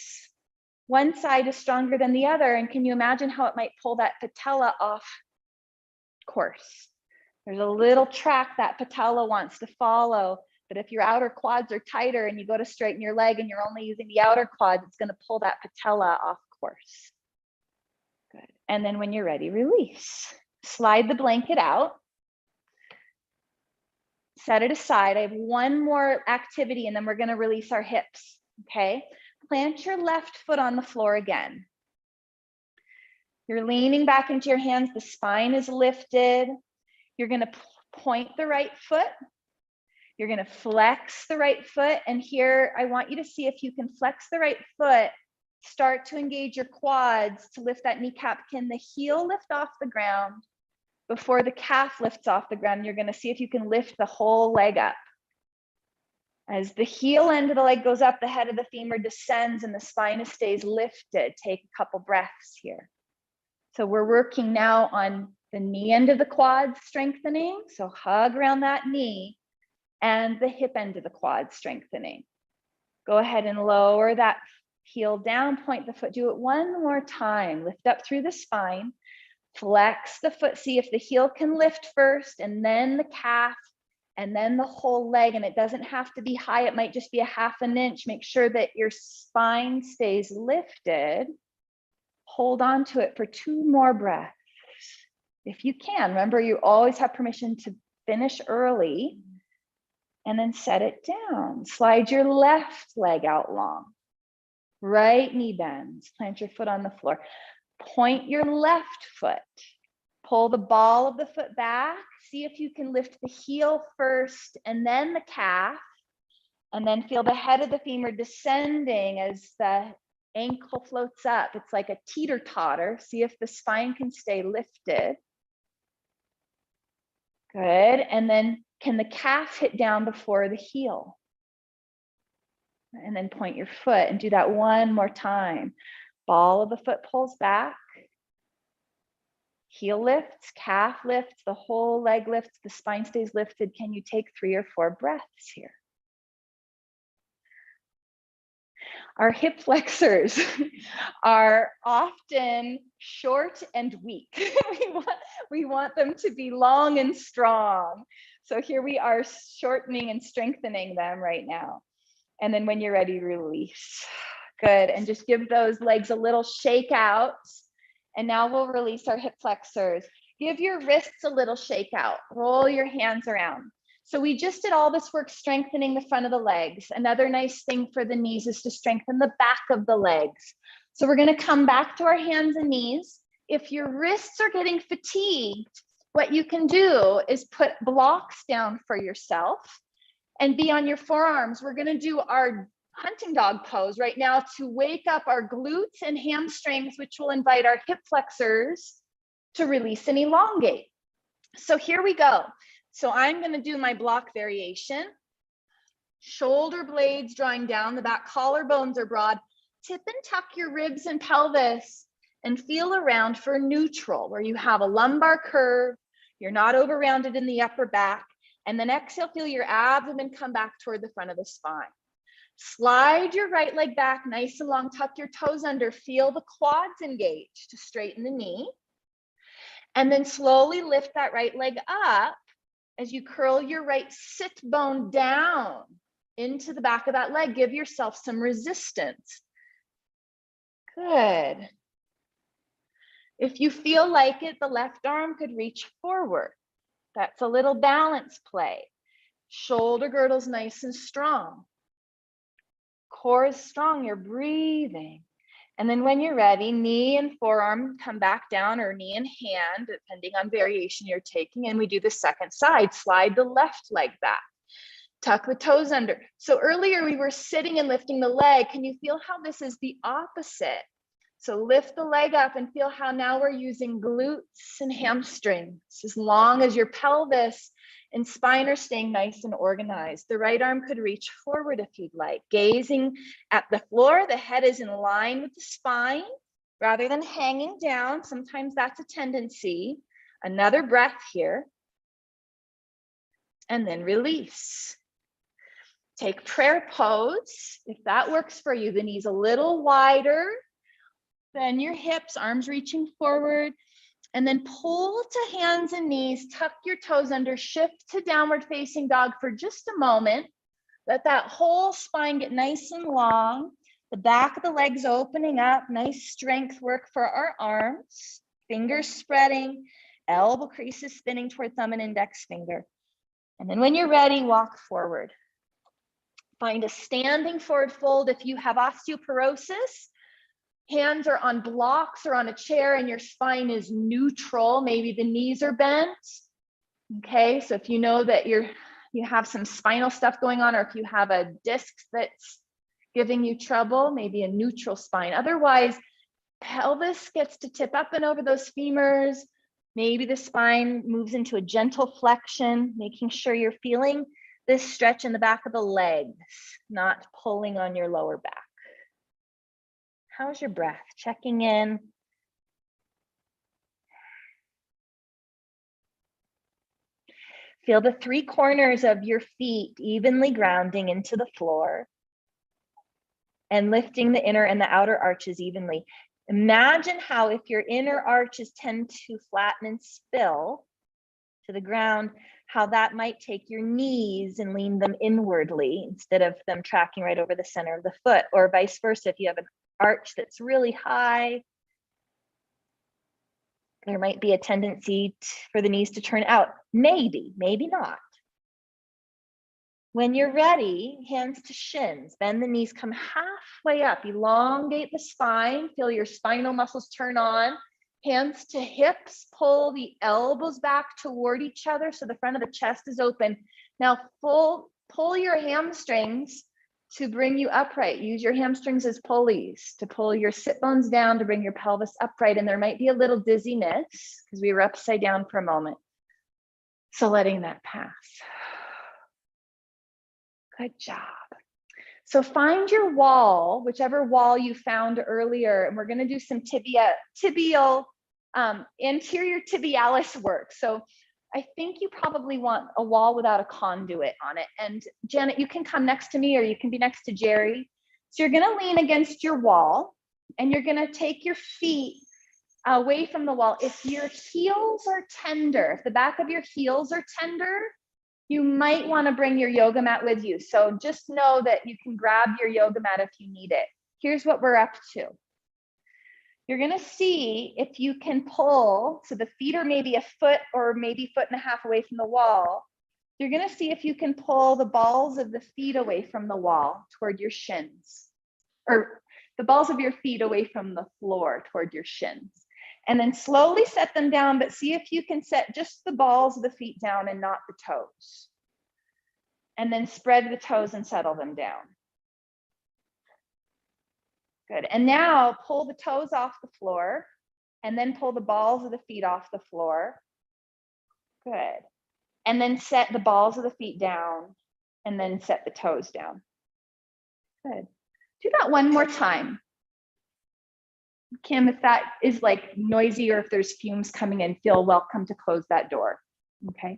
one side is stronger than the other, and can you imagine how it might pull that patella off course? There's a little track that patella wants to follow, but if your outer quads are tighter and you go to straighten your leg and you're only using the outer quads, it's going to pull that patella off course. Good. And then when you're ready, release. Slide the blanket out. Set it aside. I have one more activity, and then we're going to release our hips. Okay. Plant your left foot on the floor again. You're leaning back into your hands. The spine is lifted. You're going to point the right foot. You're going to flex the right foot. And here, I want you to see if you can flex the right foot, start to engage your quads to lift that kneecap. Can the heel lift off the ground before the calf lifts off the ground? You're going to see if you can lift the whole leg up. As the heel end of the leg goes up, the head of the femur descends and the spine stays lifted. Take a couple breaths here. So we're working now on the knee end of the quad strengthening. So hug around that knee, and the hip end of the quad strengthening. Go ahead and lower that heel down, point the foot. Do it one more time. Lift up through the spine. Flex the foot. See if the heel can lift first, and then the calf, and then the whole leg. And it doesn't have to be high. It might just be a ½ an inch. Make sure that your spine stays lifted. Hold on to it for 2 more breaths. If you can, remember, you always have permission to finish early, and then set it down. Slide your left leg out long. Right knee bends. Plant your foot on the floor. Point your left foot. Pull the ball of the foot back. See if you can lift the heel first and then the calf. And then feel the head of the femur descending as the ankle floats up. It's like a teeter-totter. See if the spine can stay lifted. Good. And then can the calf hit down before the heel? And then point your foot and do that one more time. Ball of the foot pulls back. Heel lifts, calf lifts, the whole leg lifts, the spine stays lifted. Can you take 3 or 4 breaths here? Our hip flexors are often short and weak. we want them to be long and strong. So here we are shortening and strengthening them right now. And then when you're ready, release. Good, and just give those legs a little shake out. And now we'll release our hip flexors. Give your wrists a little shake out. Roll your hands around. So we just did all this work strengthening the front of the legs. Another nice thing for the knees is to strengthen the back of the legs. So we're going to come back to our hands and knees. If your wrists are getting fatigued, what you can do is put blocks down for yourself and be on your forearms. We're going to do our hunting dog pose right now to wake up our glutes and hamstrings, which will invite our hip flexors to release and elongate. So here we go. So I'm going to do my block variation. Shoulder blades drawing down, the back collarbones are broad. Tip and tuck your ribs and pelvis and feel around for neutral, where you have a lumbar curve, you're not over rounded in the upper back, and then exhale, feel your abdomen come back toward the front of the spine. Slide your right leg back nice and long, tuck your toes under, feel the quads engage to straighten the knee. And then slowly lift that right leg up as you curl your right sit bone down into the back of that leg. Give yourself some resistance. Good. If you feel like it, the left arm could reach forward. That's a little balance play. Shoulder girdle's nice and strong. Core is strong, you're breathing. And then when you're ready, knee and forearm come back down, or knee and hand, depending on variation you're taking. And we do the second side, slide the left leg back, tuck the toes under. So earlier we were sitting and lifting the leg. Can you feel how this is the opposite? So lift the leg up and feel how now we're using glutes and hamstrings, as long as your pelvis and spine are staying nice and organized. The right arm could reach forward if you'd like. Gazing at the floor, the head is in line with the spine rather than hanging down. Sometimes that's a tendency. Another breath here. And then release. Take prayer pose. If that works for you, the knees a little wider than your hips, arms reaching forward. And then pull to hands and knees, tuck your toes under, shift to downward facing dog for just a moment. Let that whole spine get nice and long. The back of the legs opening up, nice strength work for our arms. Fingers spreading, elbow creases spinning toward thumb and index finger. And then when you're ready, walk forward. Find a standing forward fold. If you have osteoporosis, hands are on blocks or on a chair and your spine is neutral. Maybe the knees are bent. Okay, so if you know that you have some spinal stuff going on, or if you have a disc that's giving you trouble, maybe a neutral spine. Otherwise, pelvis gets to tip up and over those femurs. Maybe the spine moves into a gentle flexion, making sure you're feeling this stretch in the back of the legs, not pulling on your lower back. How's your breath? Checking in. Feel the 3 corners of your feet evenly grounding into the floor and lifting the inner and the outer arches evenly. Imagine how if your inner arches tend to flatten and spill to the ground, how that might take your knees and lean them inwardly instead of them tracking right over the center of the foot, or vice versa. If you have an arch that's really high, there might be a tendency for the knees to turn out. Maybe not. When you're ready, hands to shins, bend the knees, come halfway up, elongate the spine, feel your spinal muscles turn on. Hands to hips, pull the elbows back toward each other so the front of the chest is open. Now pull your hamstrings to bring you upright. Use your hamstrings as pulleys to pull your sit bones down to bring your pelvis upright. And there might be a little dizziness because we were upside down for a moment. So letting that pass. Good job. So find your wall, whichever wall you found earlier, and we're going to do some tibial Anterior tibialis work. So I think you probably want a wall without a conduit on it. And Janet, you can come next to me or you can be next to Jerry. So you're gonna lean against your wall and you're gonna take your feet away from the wall. If your heels are tender, if the back of your heels are tender, you might wanna bring your yoga mat with you. So just know that you can grab your yoga mat if you need it. Here's what we're up to. You're gonna see if you can pull, so the feet are maybe a foot or maybe foot and a half away from the wall. You're gonna see if you can pull the balls of the feet away from the wall toward your shins, or the balls of your feet away from the floor toward your shins. And then slowly set them down, but see if you can set just the balls of the feet down and not the toes. And then spread the toes and settle them down. Good. And now pull the toes off the floor and then pull the balls of the feet off the floor. Good. And then set the balls of the feet down and then set the toes down. Good. Do that one more time. Kim, if that is like noisy or if there's fumes coming in, feel welcome to close that door. Okay.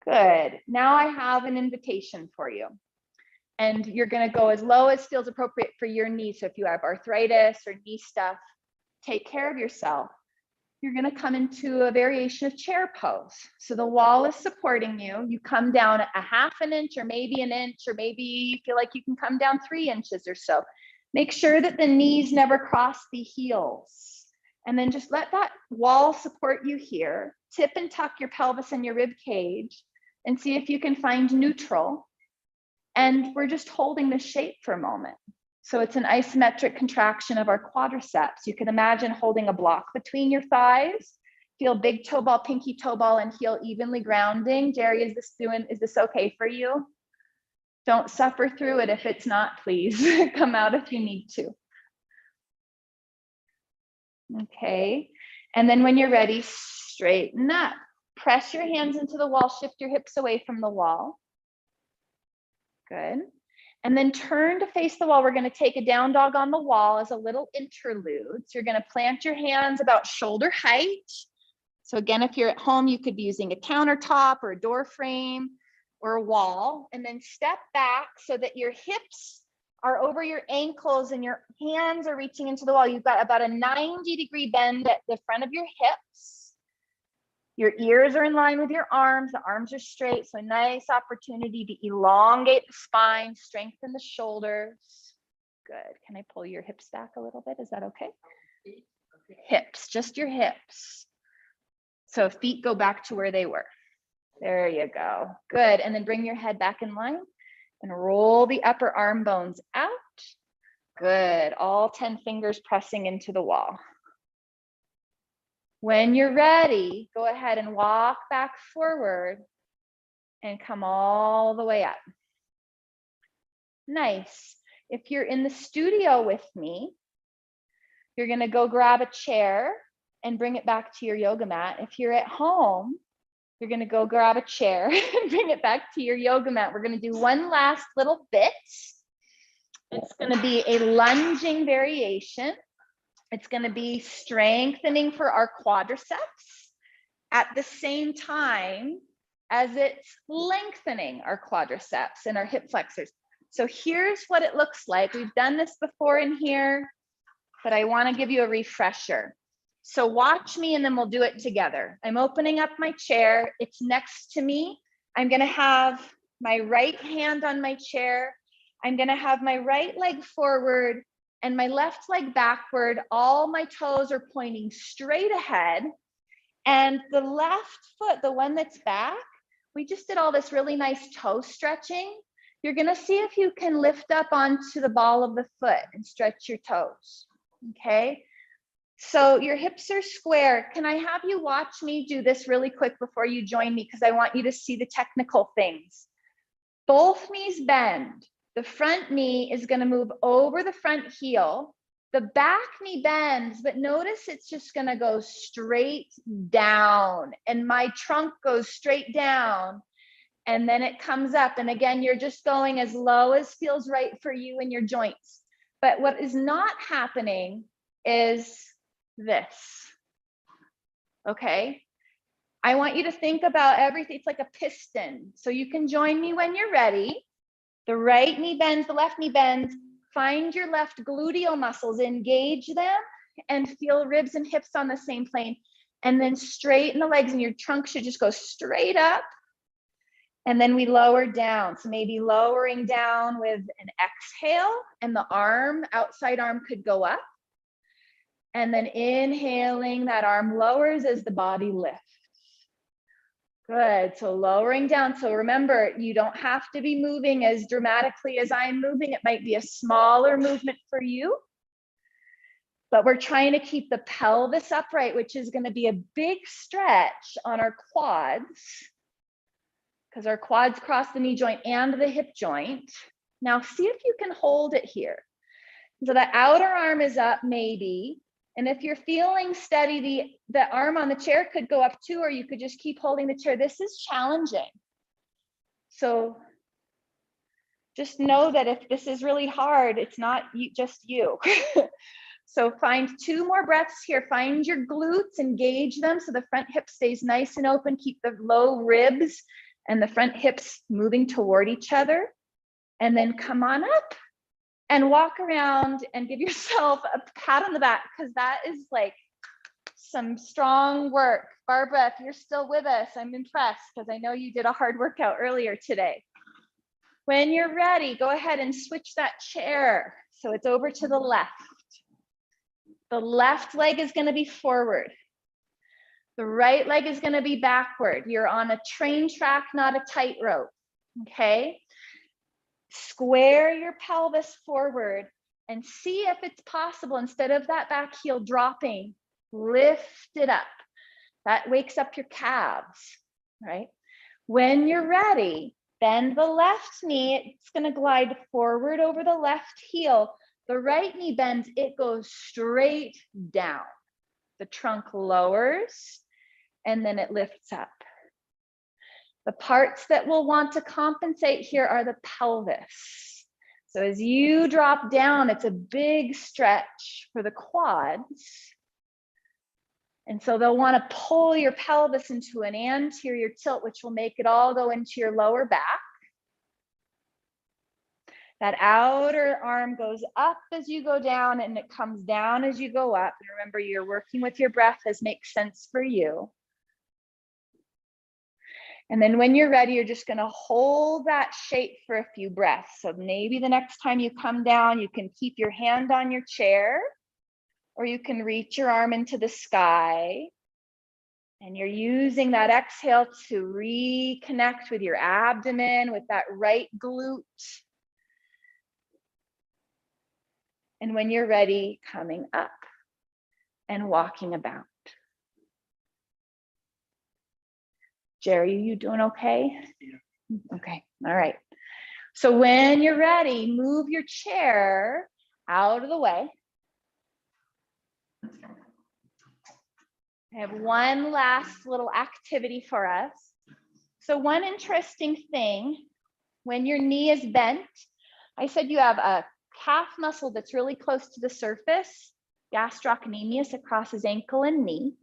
Good. Now I have an invitation for you. And you're going to go as low as feels appropriate for your knee. So if you have arthritis or knee stuff, take care of yourself. You're going to come into a variation of chair pose. So the wall is supporting you. You come down a half an inch or maybe an inch, or maybe you feel like you can come down 3 inches or so. Make sure that the knees never cross the heels. And then just let that wall support you here. Tip and tuck your pelvis and your rib cage and see if you can find neutral. And we're just holding this shape for a moment. So it's an isometric contraction of our quadriceps. You can imagine holding a block between your thighs. Feel big toe ball, pinky toe ball, and heel evenly grounding. Jerry, is this okay for you? Don't suffer through it if it's not, please. Come out if you need to. Okay, and then when you're ready, straighten up. Press your hands into the wall, shift your hips away from the wall. Good. And then turn to face the wall. We're going to take a down dog on the wall as a little interlude. So you're going to plant your hands about shoulder height. So again, if you're at home, you could be using a countertop or a door frame or a wall. And then step back so that your hips are over your ankles and your hands are reaching into the wall. You've got about a 90-degree bend at the front of your hips. Your ears are in line with your arms. The arms are straight. So a nice opportunity to elongate the spine, strengthen the shoulders. Good. Can I pull your hips back a little bit? Is that okay? Hips, just your hips. So feet go back to where they were. There you go. Good. And then bring your head back in line and roll the upper arm bones out. Good. All 10 fingers pressing into the wall. When you're ready, go ahead and walk back forward and come all the way up. Nice. If you're in the studio with me, you're going to go grab a chair and bring it back to your yoga mat. If you're at home, you're going to go grab a chair and bring it back to your yoga mat. We're going to do one last little bit. It's going to be a lunging variation. It's going to be strengthening for our quadriceps at the same time as it's lengthening our quadriceps and our hip flexors. So here's what it looks like. We've done this before in here, but I want to give you a refresher. So watch me and then we'll do it together. I'm opening up my chair. It's next to me. I'm going to have my right hand on my chair. I'm going to have my right leg forward and my left leg backward. All my toes are pointing straight ahead. And the left foot, the one that's back, we just did all this really nice toe stretching. You're gonna see if you can lift up onto the ball of the foot and stretch your toes, okay? So your hips are square. Can I have you watch me do this really quick before you join me? Because I want you to see the technical things. Both knees bend. The front knee is going to move over the front heel. The back knee bends, but notice it's just going to go straight down. And my trunk goes straight down. And then it comes up. And again, you're just going as low as feels right for you and your joints. But what is not happening is this, okay? I want you to think about everything. It's like a piston. So you can join me when you're ready. The right knee bends, the left knee bends. Find your left gluteal muscles, engage them, and feel ribs and hips on the same plane. And then straighten the legs, and your trunk should just go straight up. And then we lower down. So maybe lowering down with an exhale, and the arm, outside arm could go up. And then inhaling, that arm lowers as the body lifts. Good, so lowering down. So remember, you don't have to be moving as dramatically as I'm moving. It might be a smaller movement for you, but we're trying to keep the pelvis upright, which is going to be a big stretch on our quads, because our quads cross the knee joint and the hip joint. Now see if you can hold it here. So the outer arm is up maybe. And if you're feeling steady, the arm on the chair could go up too, or you could just keep holding the chair. This is challenging. So just know that if this is really hard, it's not just you. So find 2 more breaths here. Find your glutes, engage them so the front hip stays nice and open. Keep the low ribs and the front hips moving toward each other. And then come on up and walk around and give yourself a pat on the back, because that is like some strong work. Barbara, if you're still with us, I'm impressed, because I know you did a hard workout earlier today. When you're ready, go ahead and switch that chair. So it's over to the left. The left leg is going to be forward. The right leg is going to be backward. You're on a train track, not a tightrope. Okay? Square your pelvis forward and see if it's possible, instead of that back heel dropping, lift it up. That wakes up your calves, right? When you're ready, bend the left knee. It's going to glide forward over the left heel. The right knee bends, it goes straight down. The trunk lowers and then it lifts up. The parts that will want to compensate here are the pelvis. So as you drop down, it's a big stretch for the quads. And so they'll want to pull your pelvis into an anterior tilt, which will make it all go into your lower back. That outer arm goes up as you go down and it comes down as you go up. And remember, you're working with your breath as makes sense for you. And then when you're ready, you're just going to hold that shape for a few breaths. So maybe the next time you come down, you can keep your hand on your chair, or you can reach your arm into the sky. And you're using that exhale to reconnect with your abdomen, with that right glute. And when you're ready, coming up and walking about. Jerry, you doing okay? Yeah. Okay, all right. So when you're ready, move your chair out of the way. I have one last little activity for us. So one interesting thing, when your knee is bent, I said you have a calf muscle that's really close to the surface, gastrocnemius, it crosses ankle and knee.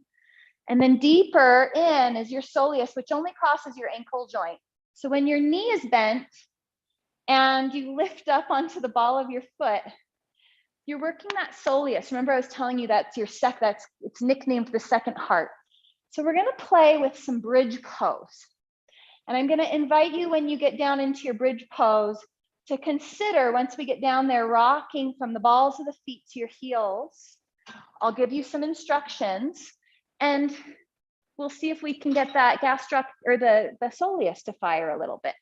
And then deeper in is your soleus, which only crosses your ankle joint. So when your knee is bent and you lift up onto the ball of your foot, you're working that soleus. Remember, I was telling you that's your it's nicknamed the second heart. So we're going to play with some bridge pose. And I'm going to invite you, when you get down into your bridge pose, to consider, once we get down there, rocking from the balls of the feet to your heels. I'll give you some instructions. And we'll see if we can get that the soleus to fire a little bit.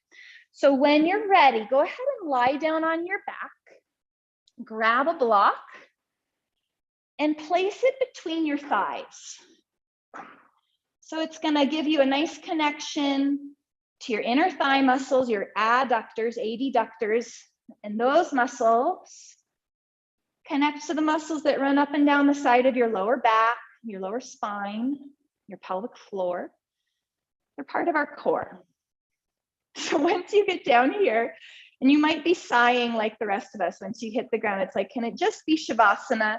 So when you're ready, go ahead and lie down on your back, grab a block, and place it between your thighs. So it's going to give you a nice connection to your inner thigh muscles, your adductors, adductors, and those muscles connect to the muscles that run up and down the side of your lower back, your lower spine, your pelvic floor. They're part of our core. So once you get down here, And you might be sighing like the rest of us once you hit the ground. It's like, can it just be Shavasana?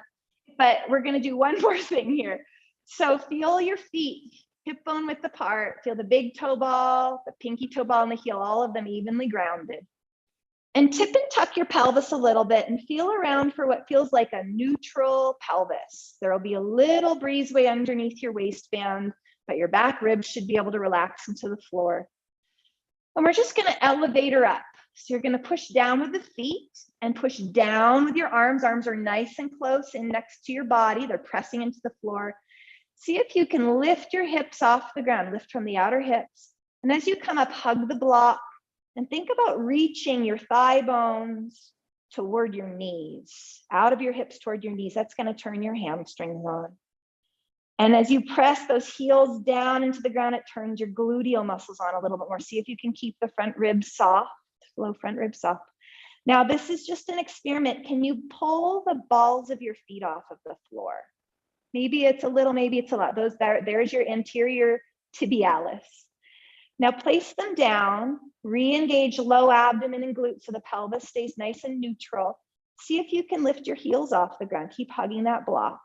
But we're going to do one more thing here. So feel your feet hip bone width apart. Feel the big toe ball, the pinky toe ball, and the heel, all of them evenly grounded. And tip and tuck your pelvis a little bit and feel around for what feels like a neutral pelvis. There will be a little breezeway underneath your waistband, but your back ribs should be able to relax into the floor. And we're just going to elevate her up. So you're going to push down with the feet and push down with your arms. Arms are nice and close in next to your body. They're pressing into the floor. See if you can lift your hips off the ground, lift from the outer hips. And as you come up, hug the block and think about reaching your thigh bones toward your knees, out of your hips toward your knees. That's going to turn your hamstrings on. And as you press those heels down into the ground, it turns your gluteal muscles on a little bit more. See if you can keep the front ribs soft, low front ribs soft. Now, this is just an experiment. Can you pull the balls of your feet off of the floor? Maybe it's a little, maybe it's a lot. There's your anterior tibialis. Now place them down, re-engage low abdomen and glutes so the pelvis stays nice and neutral. See if you can lift your heels off the ground. Keep hugging that block.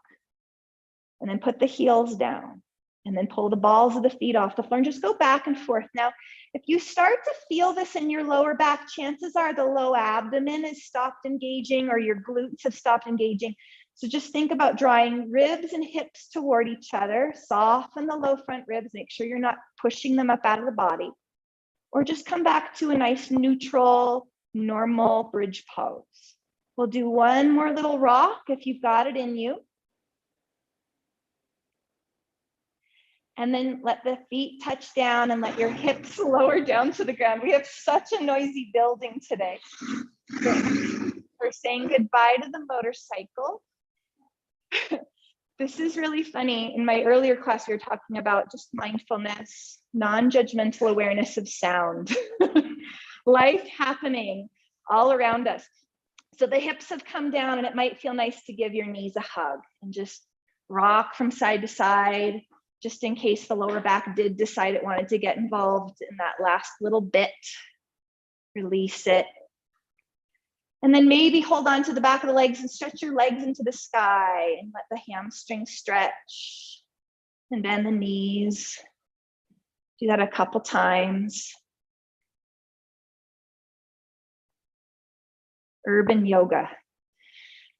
And then put the heels down. And then pull the balls of the feet off the floor and just go back and forth. Now, if you start to feel this in your lower back, chances are the low abdomen has stopped engaging or your glutes have stopped engaging. So just think about drawing ribs and hips toward each other, soften the low front ribs, make sure you're not pushing them up out of the body, or just come back to a nice neutral, normal bridge pose. We'll do one more little rock if you've got it in you. And then let the feet touch down and let your hips lower down to the ground. We have such a noisy building today. We're saying goodbye to the motorcycle. This is really funny. In my earlier class, we were talking about just mindfulness, non-judgmental awareness of sound, life happening all around us. So the hips have come down and it might feel nice to give your knees a hug and just rock from side to side, just in case the lower back did decide it wanted to get involved in that last little bit. Release it. And then maybe hold on to the back of the legs and stretch your legs into the sky and let the hamstrings stretch and bend the knees. Do that a couple times. Urban yoga.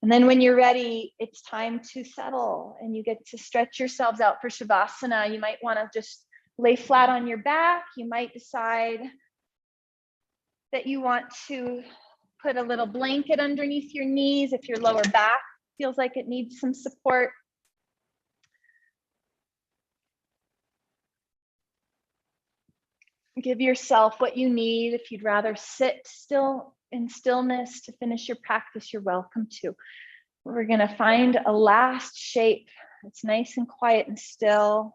And then when you're ready, it's time to settle and you get to stretch yourselves out for Shavasana. You might want to just lay flat on your back. You might decide that you want to put a little blanket underneath your knees if your lower back feels like it needs some support. Give yourself what you need. If you'd rather sit still in stillness to finish your practice, you're welcome to. We're going to find a last shape that's nice and quiet and still,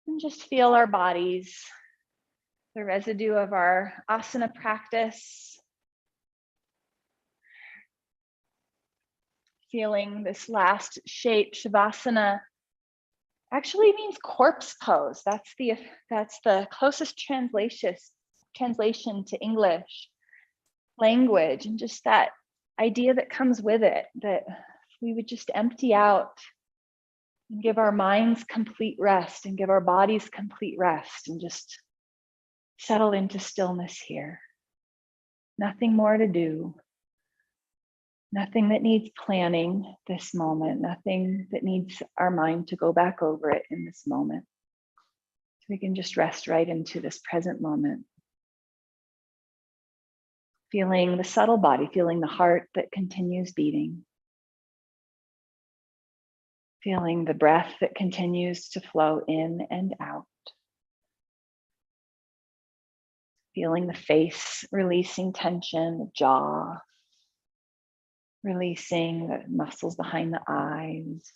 and just feel our bodies, the residue of our asana practice. Feeling this last shape. Shavasana actually means corpse pose. That's the closest translation to English language, and just that idea that comes with it, that we would just empty out and give our minds complete rest and give our bodies complete rest and just settle into stillness here. Nothing more to do. Nothing that needs planning this moment, nothing that needs our mind to go back over it in this moment. So we can just rest right into this present moment. Feeling the subtle body, feeling the heart that continues beating. Feeling the breath that continues to flow in and out. Feeling the face releasing tension, the jaw. Releasing the muscles behind the eyes,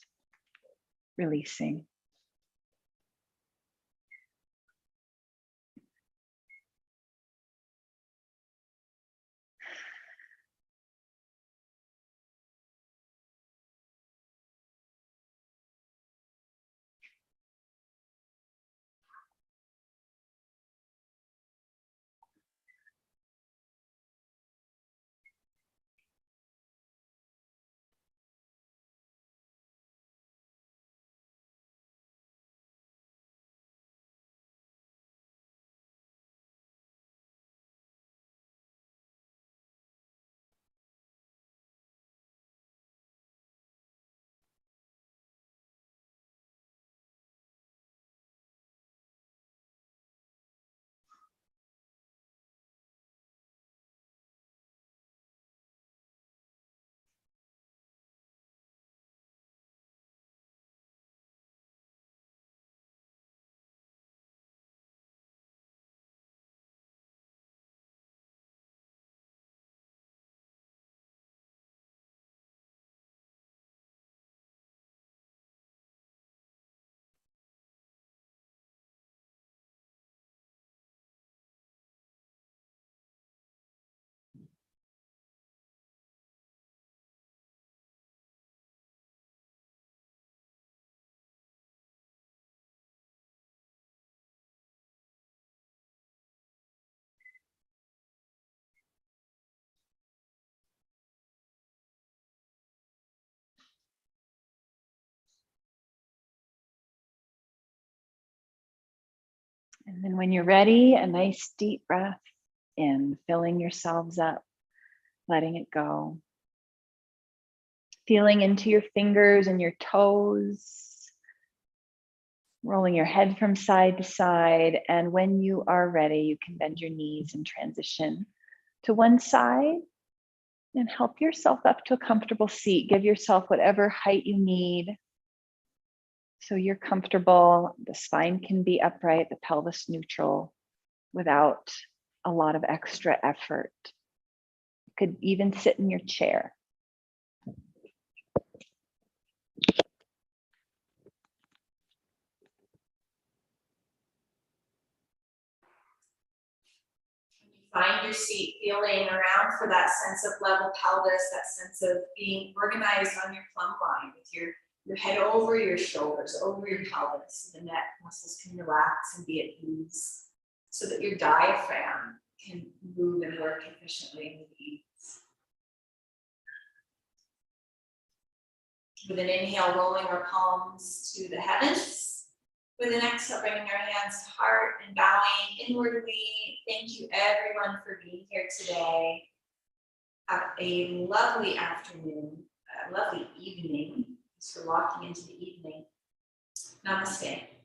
releasing. And then when you're ready, a nice deep breath in, filling yourselves up, letting it go. Feeling into your fingers and your toes, rolling your head from side to side. And when you are ready, you can bend your knees and transition to one side and help yourself up to a comfortable seat. Give yourself whatever height you need so you're comfortable. The spine can be upright, the pelvis neutral without a lot of extra effort. You could even sit in your chair. Find your seat, feeling around for that sense of level pelvis, that sense of being organized on your plumb line with your head over your shoulders, over your pelvis. The neck muscles can relax and be at ease so that your diaphragm can move and work efficiently with ease. With an inhale, rolling our palms to the heavens. With an exhale, bringing our hands to heart and bowing inwardly. Thank you everyone for being here today. Have a lovely afternoon, a lovely evening. Thanks for walking into the evening. Namaste.